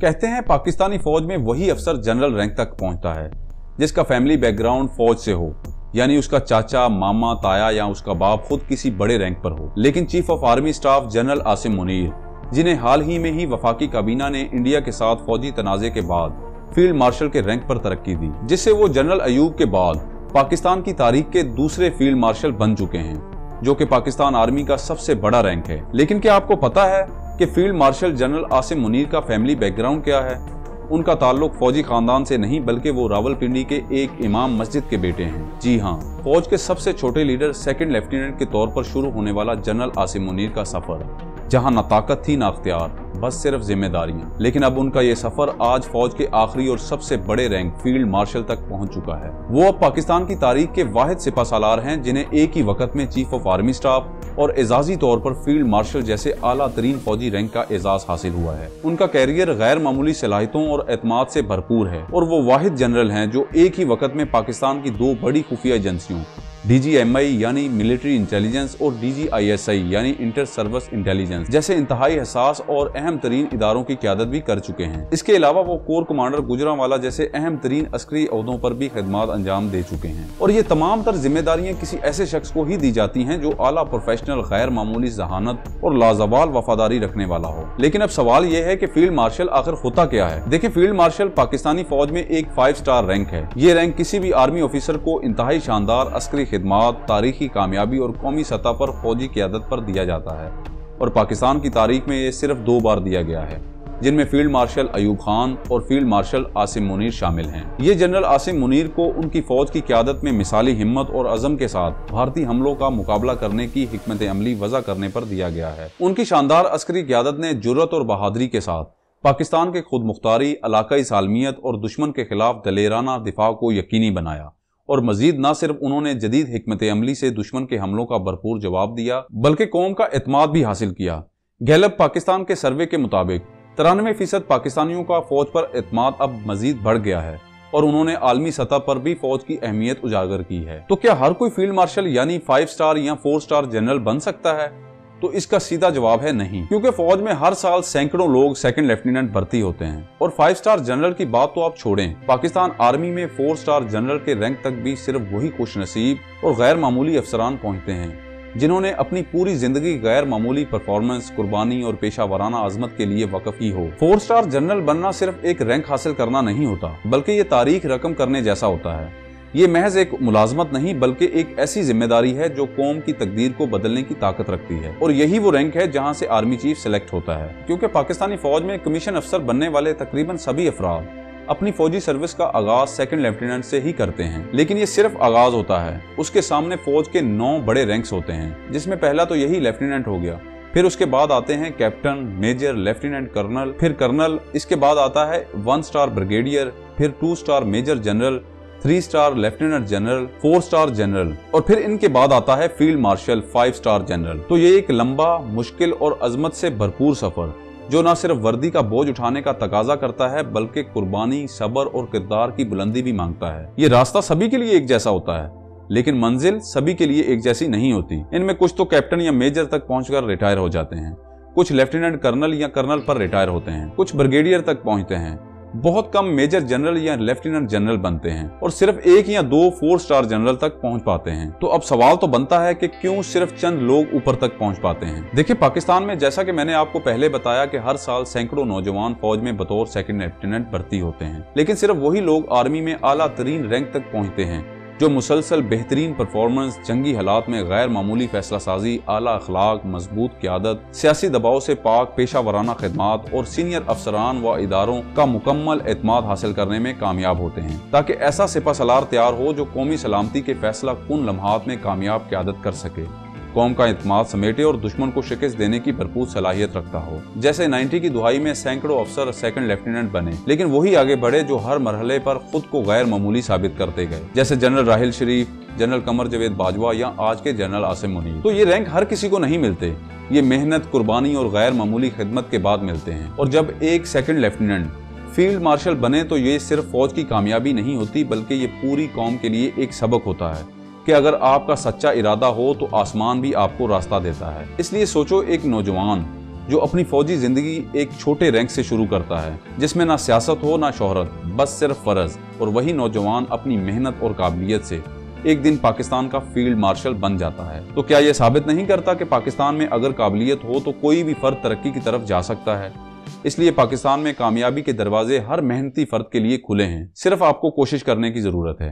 कहते हैं पाकिस्तानी फौज में वही अफसर जनरल रैंक तक पहुंचता है जिसका फैमिली बैकग्राउंड फौज से हो, यानी उसका चाचा, मामा, ताया या उसका बाप खुद किसी बड़े रैंक पर हो। लेकिन chief of army staff general Asim Munir, जिन्हें हाल ही में ही वफाकी काबीना ने इंडिया के साथ फौजी तनाज़े के बाद फील्ड मार्शल के रैंक पर तरक्की दी, जिससे वो जनरल अयूब के बाद पाकिस्तान की तारीख के दूसरे फील्ड मार्शल बन चुके हैं, जो कि पाकिस्तान आर्मी का सबसे बड़ा रैंक है। लेकिन क्या आपको पता है कि field marshal general Asim Munir का फैमिली बैकग्राउंड क्या है? उनका ताल्लुक फौजी खानदान से नहीं बल्कि वो रावलपिंडी के एक इमाम मस्जिद के बेटे हैं। जी हाँ, फौज के सबसे छोटे लीडर सेकंड लेफ्टिनेंट के तौर पर शुरू होने वाला जनरल आसिम मुनीर का सफर, जहां न ताकत थी न अख्तियार, बस सिर्फ जिम्मेदारियां। लेकिन अब उनका ये सफर आज फौज के आखिरी और सबसे बड़े रैंक फील्ड मार्शल तक पहुंच चुका है। वो अब पाकिस्तान की तारीख के वाहिद सिपह सालार हैं जिन्हें एक ही वक्त में चीफ ऑफ आर्मी स्टाफ और एजाजी तौर पर फील्ड मार्शल जैसे आला तरीन फौजी रैंक का एजाज हासिल हुआ है। उनका कैरियर गैर मामूली सलाहियतों और एतमाद से भरपूर है और वो वाहिद जनरल हैं जो एक ही वक्त में पाकिस्तान की दो बड़ी खुफिया एजेंसियों DGMI यानी मिलिट्री इंटेलिजेंस और DGISI यानी इंटर सर्विस इंटेलिजेंस जैसे इंतहाई हसास और अहम तरीन इदारों की क़यादत भी कर चुके हैं। इसके अलावा वो कोर कमांडर गुजरांवाला जैसे अहम तरीन अस्करी ओहदों पर भी खिदमत अंजाम दे चुके हैं। और ये तमाम तर जिम्मेदारियां किसी ऐसे शख्स को ही दी जाती हैं जो आला प्रोफेशनल, गैर मामूली जहानत और लाजवाल वफादारी रखने वाला हो। लेकिन अब सवाल ये है कि फील्ड मार्शल आखिर होता क्या है? देखिए, फील्ड मार्शल पाकिस्तानी फौज में एक 5 स्टार रैंक है। ये रैंक किसी भी आर्मी ऑफिसर को इंतहाई शानदार अस्करी खिदमत, तारीखी कामयाबी और कौमी सतह पर फौजी क़यादत पर दिया जाता है। और पाकिस्तान की तारीख में ये सिर्फ 2 बार दिया गया है, जिनमें फील्ड मार्शल अयूब खान और फील्ड मार्शल आसिम मुनीर शामिल हैं। ये जनरल आसिम मुनीर को उनकी फौज की क़यादत में मिसाली हिम्मत और अज़म के साथ भारतीय हमलों का मुकाबला करने की हिकमत अमली वज़ा करने पर दिया गया है। उनकी शानदार अस्करी क़यादत ने जुर्रत और बहादुरी के साथ पाकिस्तान के खुद मुख्तारी, इलाकाई सालमियत और दुश्मन के खिलाफ दलेराना दिफा को यकीनी बनाया। और मजीद न सिर्फ उन्होंने जदीद हिकमत अमली से दुश्मन के हमलों का भरपूर जवाब दिया बल्कि कौम का एतमाद भी हासिल किया। गैलप पाकिस्तान के सर्वे के मुताबिक 93% पाकिस्तानियों का फौज पर एतमाद अब मजीद बढ़ गया है और उन्होंने आलमी सतह पर भी फौज की अहमियत उजागर की है। तो क्या हर कोई फील्ड मार्शल यानी 5 स्टार या 4 स्टार जनरल बन सकता है? तो इसका सीधा जवाब है नहीं, क्योंकि फौज में हर साल सैकड़ों लोग सेकंड लेफ्टिनेंट भर्ती होते हैं। और 5 स्टार जनरल की बात तो आप छोड़ें, पाकिस्तान आर्मी में 4 स्टार जनरल के रैंक तक भी सिर्फ वही खुशनसीब और गैर मामूली अफसरान पहुंचते हैं जिन्होंने अपनी पूरी जिंदगी गैर मामूली परफॉर्मेंस, कुर्बानी और पेशा वराना अजमत के लिए वक्फ की हो। 4 स्टार जनरल बनना सिर्फ एक रैंक हासिल करना नहीं होता, बल्कि ये तारीख रकम करने जैसा होता है। ये महज एक मुलाजमत नहीं बल्कि एक ऐसी जिम्मेदारी है जो कौम की तकदीर को बदलने की ताकत रखती है। और यही वो रैंक है जहां से आर्मी चीफ सिलेक्ट होता है, क्योंकि पाकिस्तानी फौज में कमीशन अफसर बनने वाले तकरीबन सभी अफराद अपनी फौजी सर्विस का आगाज सेकंड लेफ्टिनेंट से ही करते हैं। लेकिन ये सिर्फ आगाज होता है, उसके सामने फौज के 9 बड़े रैंक्स होते हैं, जिसमें पहला तो यही लेफ्टिनेंट हो गया। फिर उसके बाद आते हैं कैप्टन, मेजर, लेफ्टिनेंट कर्नल, फिर कर्नल। इसके बाद आता है 1 स्टार ब्रिगेडियर, फिर 2 star major general, 3 star lieutenant general, 4 star general और फिर इनके बाद आता है फील्ड मार्शल 5 स्टार जनरल। तो ये एक लंबा, मुश्किल और अजमत से भरपूर सफर जो न सिर्फ वर्दी का बोझ उठाने का तकाजा करता है बल्कि कुर्बानी, सब्र और किरदार की बुलंदी भी मांगता है। ये रास्ता सभी के लिए एक जैसा होता है, लेकिन मंजिल सभी के लिए एक जैसी नहीं होती। इनमें कुछ तो कैप्टन या मेजर तक पहुंचकर रिटायर हो जाते हैं, कुछ लेफ्टिनेंट कर्नल या कर्नल पर रिटायर होते हैं, कुछ ब्रिगेडियर तक पहुंचते हैं, बहुत कम मेजर जनरल या लेफ्टिनेंट जनरल बनते हैं और सिर्फ 1 या 2 4 स्टार जनरल तक पहुंच पाते हैं। तो अब सवाल तो बनता है कि क्यों सिर्फ चंद लोग ऊपर तक पहुंच पाते हैं? देखिए, पाकिस्तान में जैसा कि मैंने आपको पहले बताया कि हर साल सैकड़ों नौजवान फौज में बतौर सेकंड लेफ्टिनेंट भर्ती होते हैं, लेकिन सिर्फ वही लोग आर्मी में आला तरीन रैंक तक पहुंचते हैं जो मुसलसल बेहतरीन परफॉर्मेंस, जंगी हालात में गैर मामूली फैसला साजी, आला अखलाक, मजबूत क़यादत, सियासी दबाव से पाक पेशा वराना खिदमत और सीनियर अफसरान व इदारों का मुकम्मल एतमाद हासिल करने में कामयाब होते हैं, ताकि ऐसा सिपह सलार तैयार हो जो कौमी सलामती के फैसला कुन लम्हात में कामयाब क़यादत कर सके, कौम का एतमाद समेटे और दुश्मन को शिकस्त देने की भरपूर सलाहियत रखता हो। जैसे 90 की दुहाई में सैकड़ों अफसर सेकंड लेफ्टिनेंट बने, लेकिन वही आगे बढ़े जो हर मरहले पर खुद को गैर मामूली साबित करते गए, जैसे जनरल राहिल शरीफ, जनरल कमर जवेद बाजवा या आज के जनरल आसिम मुनीर। तो ये रैंक हर किसी को नहीं मिलते, ये मेहनत, कुर्बानी और गैर मामूली खिदमत के बाद मिलते हैं। और जब एक सेकंड लेफ्टिनेंट फील्ड मार्शल बने तो ये सिर्फ फौज की कामयाबी नहीं होती बल्कि ये पूरी कौम के लिए एक सबक होता है कि अगर आपका सच्चा इरादा हो तो आसमान भी आपको रास्ता देता है। इसलिए सोचो, एक नौजवान जो अपनी फौजी जिंदगी एक छोटे रैंक से शुरू करता है, जिसमें ना सियासत हो ना शोहरत, बस सिर्फ फर्ज। और वही नौजवान अपनी मेहनत और काबिलियत से एक दिन पाकिस्तान का फील्ड मार्शल बन जाता है। तो क्या यह साबित नहीं करता कि पाकिस्तान में अगर काबिलियत हो तो कोई भी फर्द तरक्की की तरफ जा सकता है? इसलिए पाकिस्तान में कामयाबी के दरवाजे हर मेहनती फर्द के लिए खुले हैं, सिर्फ आपको कोशिश करने की जरूरत है।